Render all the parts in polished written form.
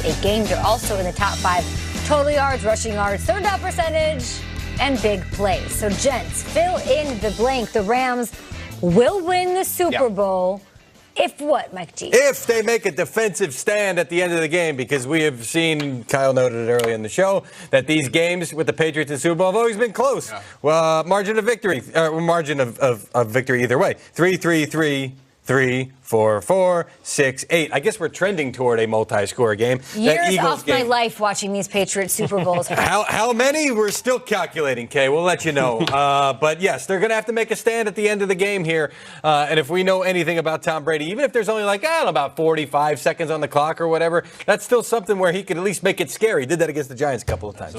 last 8 games. They're also in the top 5 total yards, rushing yards, third down percentage, and big plays. So, gents, fill in the blank. The Rams will win the Super Bowl. If what, Mike G? If they make a defensive stand at the end of the game, because we have seen, Kyle noted it earlier in the show, that these games with the Patriots and Super Bowl have always been close. Yeah. Well, margin of victory either way. 3-3-3. 3, 4, 4, 6, 8. I guess we're trending toward a multi-score game. Years off my life watching these Patriots Super Bowls. How many? We're still calculating, Kay. We'll let you know. But, yes, they're going to have to make a stand at the end of the game here. And if we know anything about Tom Brady, even if there's only about 45 seconds on the clock or whatever, that's still something where he could at least make it scary. He did that against the Giants a couple of times.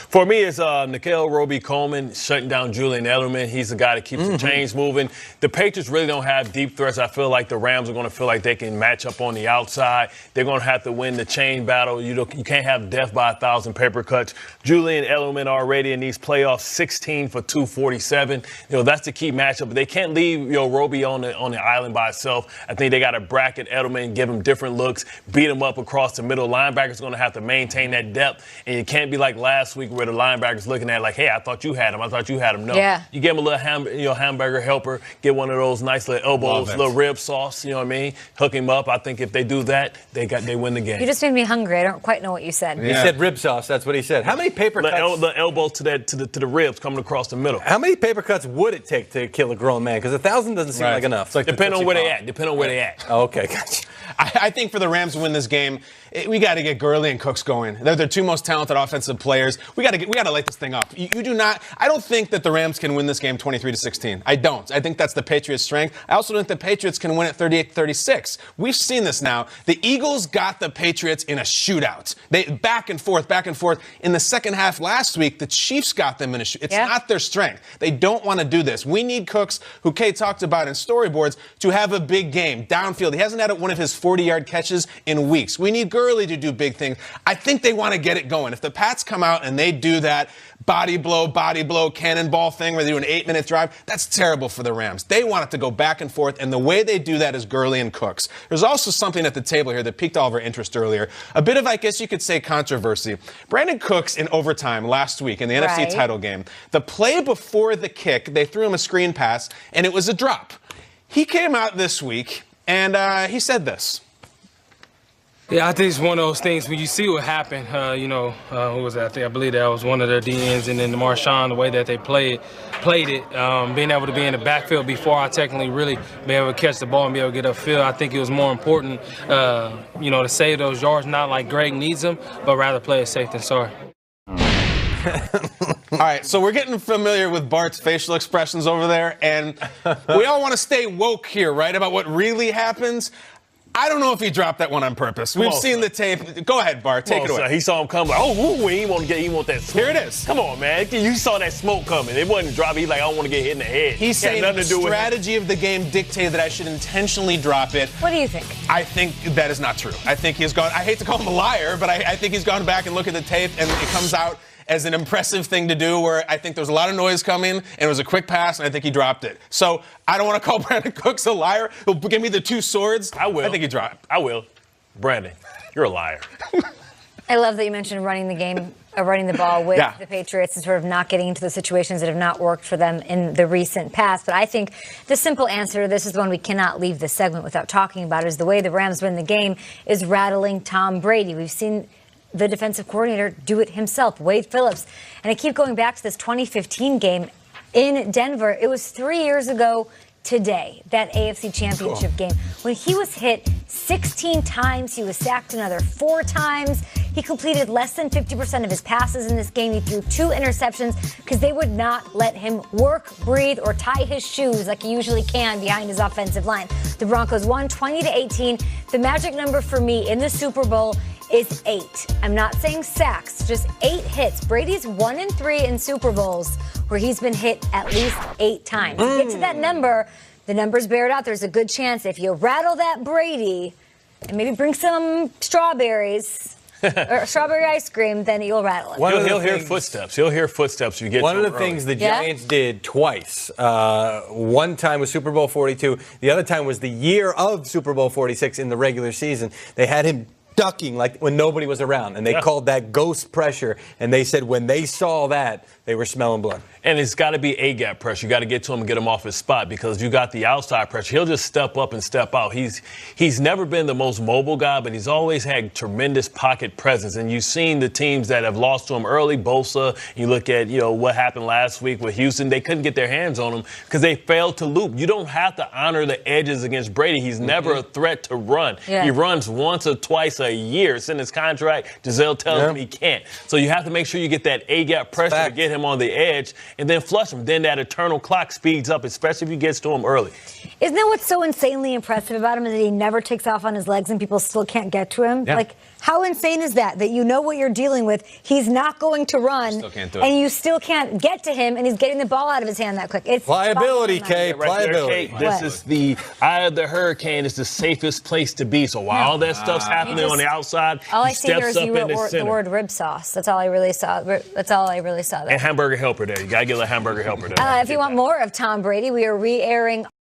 For me, it's Llll Roby-Coleman shutting down Julian Edelman. He's the guy that keeps the chains moving. The Patriots really don't have deep threats. I feel like the Rams are going to feel like they can match up on the outside. They're going to have to win the chain battle. You can't have death by 1,000 paper cuts. Julian Edelman already in these playoffs, 16 for 247. That's the key matchup. But they can't leave Roby on the island by itself. I think they got to bracket Edelman, give him different looks, beat him up across the middle. Linebackers going to have to maintain that depth, and you can't be like last week where the linebacker's looking at like, hey, I thought you had him. No. Yeah. You give him a little hamburger helper, get one of those nice little elbows, little rib sauce, you know what I mean? Hook him up. I think if they do that, they win the game. You just made me hungry. I don't quite know what you said. He said rib sauce. That's what he said. How many paper cuts? The elbow to the ribs coming across the middle. How many paper cuts would it take to kill a grown man? Because 1,000 doesn't seem like enough. Like depending on where they at. Oh, okay, gotcha. I think for the Rams to win this game, we got to get Gurley and Cooks going. They're the two most talented offensive players. We got to light this thing up. You do not. I don't think that the Rams can win this game 23-16. I don't. I think that's the Patriots' strength. I also think the Patriots can win it 38-36. We've seen this now. The Eagles got the Patriots in a shootout. They back and forth. In the second half last week, the Chiefs got them in a shootout. It's not their strength. They don't want to do this. We need Cooks, who Kay talked about in storyboards, to have a big game downfield. He hasn't had one of his 40-yard catches in weeks. We need Gurley to do big things. I think they want to get it going. If the Pats come out and they do that body blow, cannonball thing where they do an 8-minute drive, that's terrible for the Rams. They want it to go back and forth, and the way they do that is Gurley and Cooks. There's also something at the table here that piqued all of our interest earlier. A bit of, I guess you could say, controversy. Brandon Cooks in overtime last week in the NFC title game, the play before the kick, they threw him a screen pass, and it was a drop. He came out this week, and he said this. Yeah, I think it's one of those things when you see what happened, who was that? I believe that was one of their DNs, and then Marshawn, the way that they played it, being able to be in the backfield before I technically really be able to catch the ball and be able to get upfield. I think it was more important, to save those yards, not like Greg needs them, but rather play it safe than sorry. All right, so we're getting familiar with Bart's facial expressions over there, and we all want to stay woke here, right, about what really happens. I don't know if he dropped that one on purpose. We've seen the tape. Go ahead, Bart. Take it away. He saw him come. He want that smoke. Here it is. Come on, man. You saw that smoke coming. It wasn't dropping. He's like, I don't want to get hit in the head. He's saying the strategy of the game dictated that I should intentionally drop it. What do you think? I think that is not true. I think he's gone. I hate to call him a liar, but I think he's gone back and looked at the tape, and it comes out as an impressive thing to do where I think there was a lot of noise coming, and it was a quick pass, and I think he dropped it. So I don't want to call Brandon Cooks a liar. He'll give me the two swords. I will. I think he dropped. I will. Brandon, you're a liar. I love that you mentioned running the ball with the Patriots and sort of not getting into the situations that have not worked for them in the recent past. But I think the simple answer to this is one we cannot leave this segment without talking about is the way the Rams win the game is rattling Tom Brady. We've seen the defensive coordinator do it himself, Wade Phillips. And I keep going back to this 2015 game in Denver. It was 3 years ago today, that AFC Championship game, when he was hit 16 times. He was sacked another 4 times. He completed less than 50% of his passes in this game. He threw 2 interceptions because they would not let him work, breathe, or tie his shoes like he usually can behind his offensive line. The Broncos won 20-18. The magic number for me in the Super Bowl is 8. I'm not saying sacks, just 8 hits. Brady's 1-3 in Super Bowls where he's been hit at least 8 times. To get to that number, the numbers bear it out. There's a good chance if you rattle that Brady and maybe bring some strawberries or strawberry ice cream, then you'll rattle it. He'll hear footsteps. He'll hear footsteps if you get one of the things the Giants did twice. One time was Super Bowl 42. The other time was the year of Super Bowl 46 in the regular season. They had him ducking like when nobody was around, and they called that ghost pressure. And they said when they saw that, they were smelling blood. And it's got to be A-gap pressure. You got to get to him and get him off his spot, because if you got the outside pressure, he'll just step up and step out. He's never been the most mobile guy, but he's always had tremendous pocket presence. And you've seen the teams that have lost to him early, Bosa. You look at what happened last week with Houston. They couldn't get their hands on him because they failed to loop. You don't have to honor the edges against Brady. He's never a threat to run. Yeah. He runs once or twice a year. It's in his contract. Giselle tells him he can't. So you have to make sure you get that A-gap pressure to get him on the edge and then flush him. Then that eternal clock speeds up, especially if he gets to him early. Isn't that what's so insanely impressive about him, is that he never takes off on his legs and people still can't get to him? Yeah. Like, how insane is that? That you know what you're dealing with. He's not going to run, and you still can't get to him, and he's getting the ball out of his hand that quick. It's pliability, Kay. Pliability. This is the eye of the hurricane. Is the safest place to be. So while all that stuff's happening on the outside, all he I see here steps is up you in the wrote center. the word rib sauce. That's all I really saw. That's all I really saw there. And hamburger helper there. You got to get a hamburger helper there. If you want more of Tom Brady, we are re-airing